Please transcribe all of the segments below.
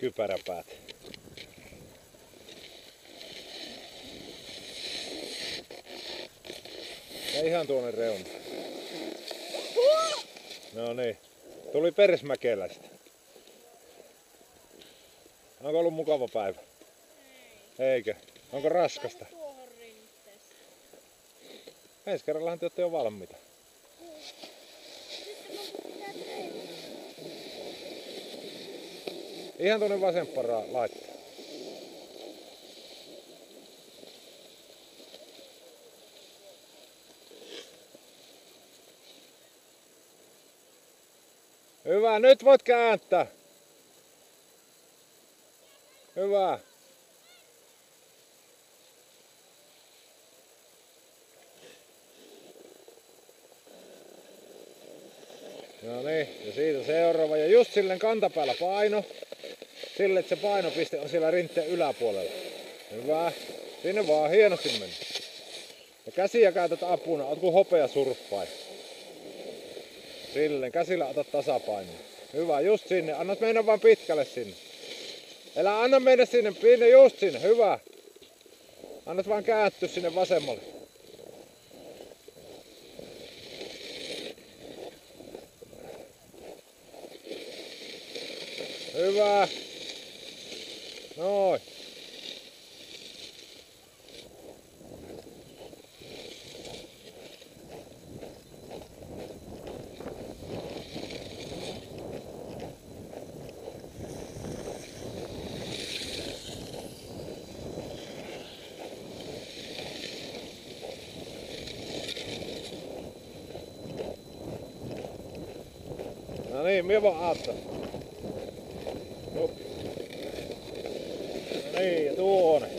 kypäräpäät. Ja ihan tuonne reuna. No niin. Tuli Persmäkelästä. Onko ollut mukava päivä? Ei. Eikö? Onko raskasta? Tuohon rinteeseen. Ensi kerrallahan te olette jo valmiita. Ihan tuonne vasempaan laittaa. Hyvä, nyt voit kääntää. Hyvä. No niin, ja siitä seuraava. Ja just silleen kantapäällä paino. Sille, että se painopiste on siellä rinteen yläpuolella. Hyvä. Sinne vaan, hienosti meni. Ja käsiä käytät apuna, oot kuin hopea surffaja. Silleen, käsillä otat tasapainoa. Hyvä, just sinne. Annat mennä vaan pitkälle sinne. Älä anna mennä sinne, pinne just sinne. Hyvä. Annat vaan kääntyä sinne vasemmalle. Hyvä. Noin. No niin, minä vaan aattaa. No niin, ja tuonne.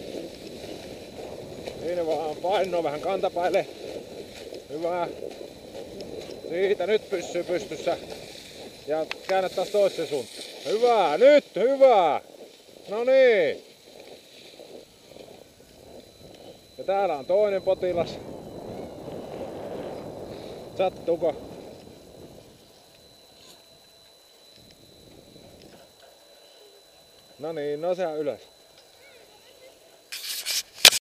Siinä vaan painoa vähän kantapäille. Hyvä. Siitä nyt pysyy pystyssä. Ja käännä taas toiseen suuntaan. Hyvä, nyt, hyvä. No niin. Ja täällä on toinen potilas. Sattuuko? No niin, no sehän ylös.